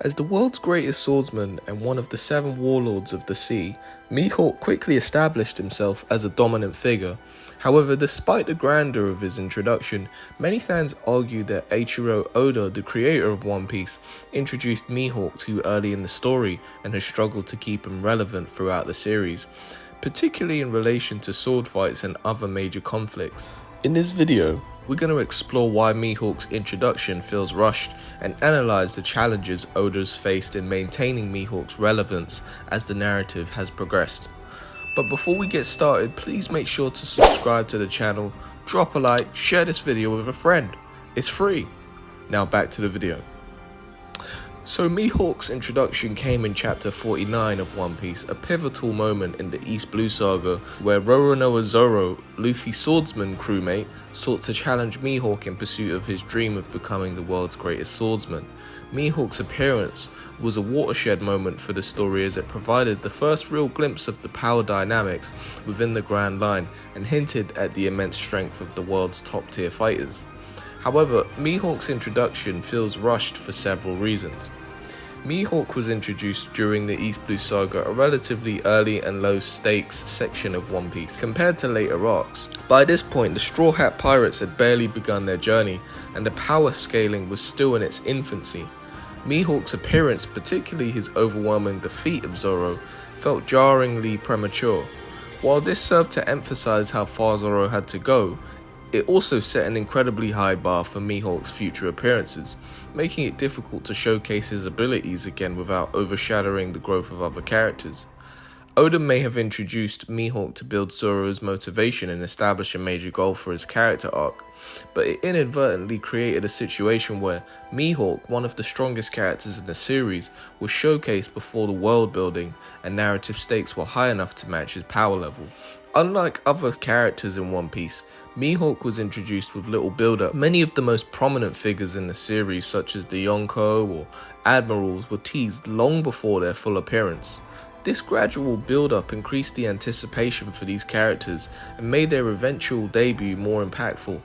As the world's greatest swordsman and one of the 7 warlords of the sea, Mihawk quickly established himself as a dominant figure. However, despite the grandeur of his introduction, many fans argue that Eiichiro Oda, the creator of One Piece, introduced Mihawk too early in the story and has struggled to keep him relevant throughout the series, particularly in relation to sword fights and other major conflicts. In this video, we're going to explore why Mihawk's introduction feels rushed and analyze the challenges Oda's faced in maintaining Mihawk's relevance as the narrative has progressed. But before we get started, please make sure to subscribe to the channel, drop a like, share this video with a friend. It's free. Now back to the video. So Mihawk's introduction came in chapter 49 of One Piece, a pivotal moment in the East Blue Saga where Roronoa Zoro, Luffy's swordsman crewmate, sought to challenge Mihawk in pursuit of his dream of becoming the world's greatest swordsman. Mihawk's appearance was a watershed moment for the story as it provided the first real glimpse of the power dynamics within the Grand Line and hinted at the immense strength of the world's top tier fighters. However, Mihawk's introduction feels rushed for several reasons. Mihawk was introduced during the East Blue Saga, a relatively early and low stakes section of One Piece compared to later arcs. By this point, the Straw Hat Pirates had barely begun their journey and the power scaling was still in its infancy. Mihawk's appearance, particularly his overwhelming defeat of Zoro, felt jarringly premature. While this served to emphasize how far Zoro had to go, it also set an incredibly high bar for Mihawk's future appearances, making it difficult to showcase his abilities again without overshadowing the growth of other characters. Oda may have introduced Mihawk to build Zoro's motivation and establish a major goal for his character arc, but it inadvertently created a situation where Mihawk, one of the strongest characters in the series, was showcased before the world building and narrative stakes were high enough to match his power level. Unlike other characters in One Piece, Mihawk was introduced with little build-up. Many of the most prominent figures in the series, such as the Yonko or Admirals, were teased long before their full appearance. This gradual build-up increased the anticipation for these characters and made their eventual debut more impactful.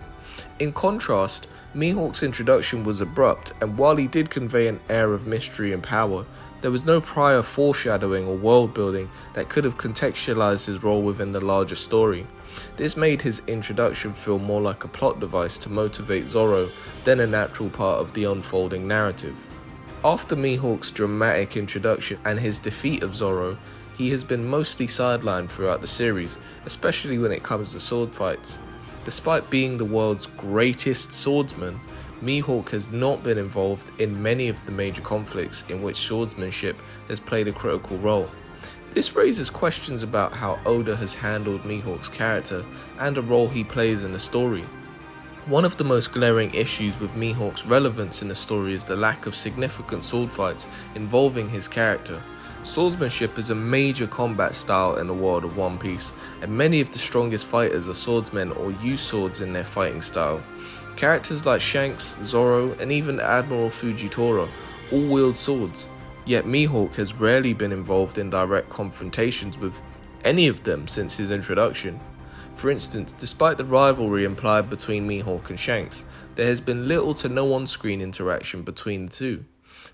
In contrast, Mihawk's introduction was abrupt, and while he did convey an air of mystery and power, there was no prior foreshadowing or world building that could have contextualized his role within the larger story. This made his introduction feel more like a plot device to motivate Zoro than a natural part of the unfolding narrative. After Mihawk's dramatic introduction and his defeat of Zoro, he has been mostly sidelined throughout the series, especially when it comes to sword fights. Despite being the world's greatest swordsman, Mihawk has not been involved in many of the major conflicts in which swordsmanship has played a critical role. This raises questions about how Oda has handled Mihawk's character and the role he plays in the story. One of the most glaring issues with Mihawk's relevance in the story is the lack of significant sword fights involving his character. Swordsmanship is a major combat style in the world of One Piece, and many of the strongest fighters are swordsmen or use swords in their fighting style. Characters like Shanks, Zoro, and even Admiral Fujitora all wield swords, yet Mihawk has rarely been involved in direct confrontations with any of them since his introduction. For instance, despite the rivalry implied between Mihawk and Shanks, there has been little to no on-screen interaction between the two.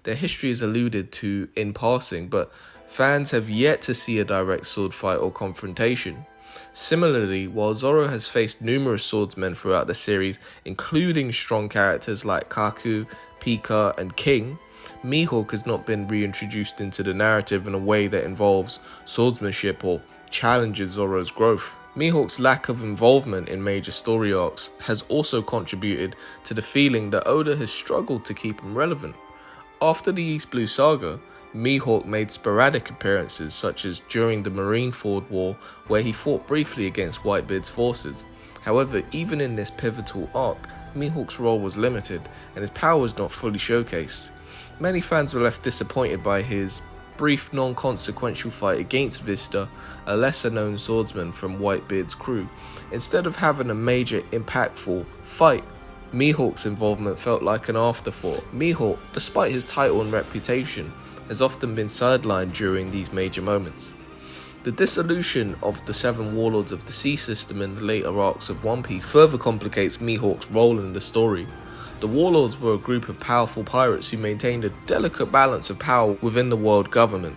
Their history is alluded to in passing, but fans have yet to see a direct sword fight or confrontation. Similarly, while Zoro has faced numerous swordsmen throughout the series, including strong characters like Kaku, Pika, and King, Mihawk has not been reintroduced into the narrative in a way that involves swordsmanship or challenges Zoro's growth. Mihawk's lack of involvement in major story arcs has also contributed to the feeling that Oda has struggled to keep him relevant. After the East Blue Saga, Mihawk made sporadic appearances, such as during the Marineford War, where he fought briefly against Whitebeard's forces. However, even in this pivotal arc, Mihawk's role was limited, and his power was not fully showcased. Many fans were left disappointed by his brief non-consequential fight against Vista, a lesser-known swordsman from Whitebeard's crew. Instead of having a major, impactful fight, Mihawk's involvement felt like an afterthought. Mihawk, despite his title and reputation, has often been sidelined during these major moments. The dissolution of the 7 Warlords of the Sea system in the later arcs of One Piece further complicates Mihawk's role in the story. The Warlords were a group of powerful pirates who maintained a delicate balance of power within the world government.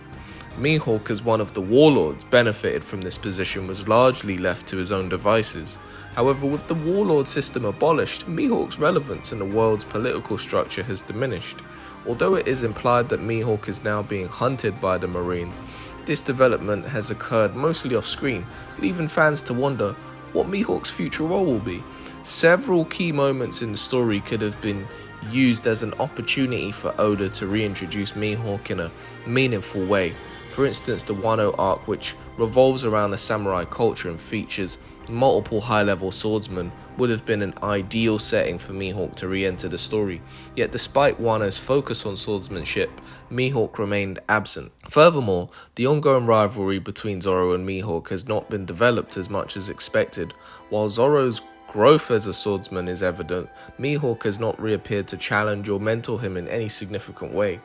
Mihawk, as one of the Warlords, benefited from this position, was largely left to his own devices. However, with the Warlord system abolished, Mihawk's relevance in the world's political structure has diminished. Although it is implied that Mihawk is now being hunted by the Marines, this development has occurred mostly off screen, leaving fans to wonder what Mihawk's future role will be. Several key moments in the story could have been used as an opportunity for Oda to reintroduce Mihawk in a meaningful way. For instance, the Wano arc, which revolves around the samurai culture and features multiple high-level swordsmen, would have been an ideal setting for Mihawk to re-enter the story. Yet despite Wano's focus on swordsmanship, Mihawk remained absent. Furthermore, the ongoing rivalry between Zoro and Mihawk has not been developed as much as expected. While Zoro's growth as a swordsman is evident, Mihawk has not reappeared to challenge or mentor him in any significant way.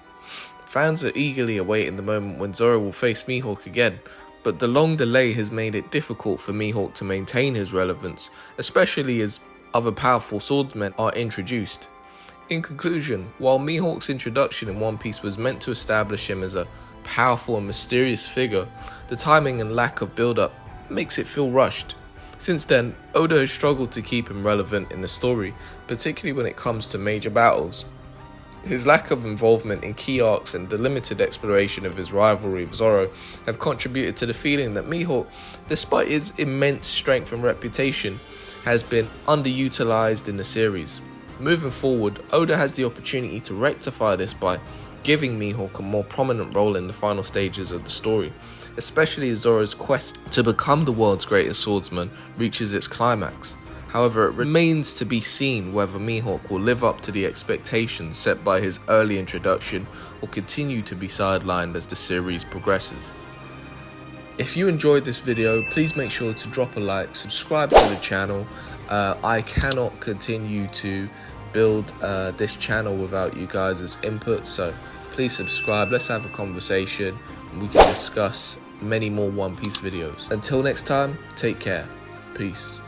Fans are eagerly awaiting the moment when Zoro will face Mihawk again, but the long delay has made it difficult for Mihawk to maintain his relevance, especially as other powerful swordsmen are introduced. In conclusion, while Mihawk's introduction in One Piece was meant to establish him as a powerful and mysterious figure, the timing and lack of build-up makes it feel rushed. Since then, Oda has struggled to keep him relevant in the story, particularly when it comes to major battles. His lack of involvement in key arcs and the limited exploration of his rivalry with Zoro have contributed to the feeling that Mihawk, despite his immense strength and reputation, has been underutilized in the series. Moving forward, Oda has the opportunity to rectify this by giving Mihawk a more prominent role in the final stages of the story, especially as Zoro's quest to become the world's greatest swordsman reaches its climax. However, it remains to be seen whether Mihawk will live up to the expectations set by his early introduction or continue to be sidelined as the series progresses. If you enjoyed this video, please make sure to drop a like, subscribe to the channel. I cannot continue to build this channel without you guys' input, so please subscribe, let's have a conversation, and we can discuss many more One Piece videos. Until next time, take care. Peace.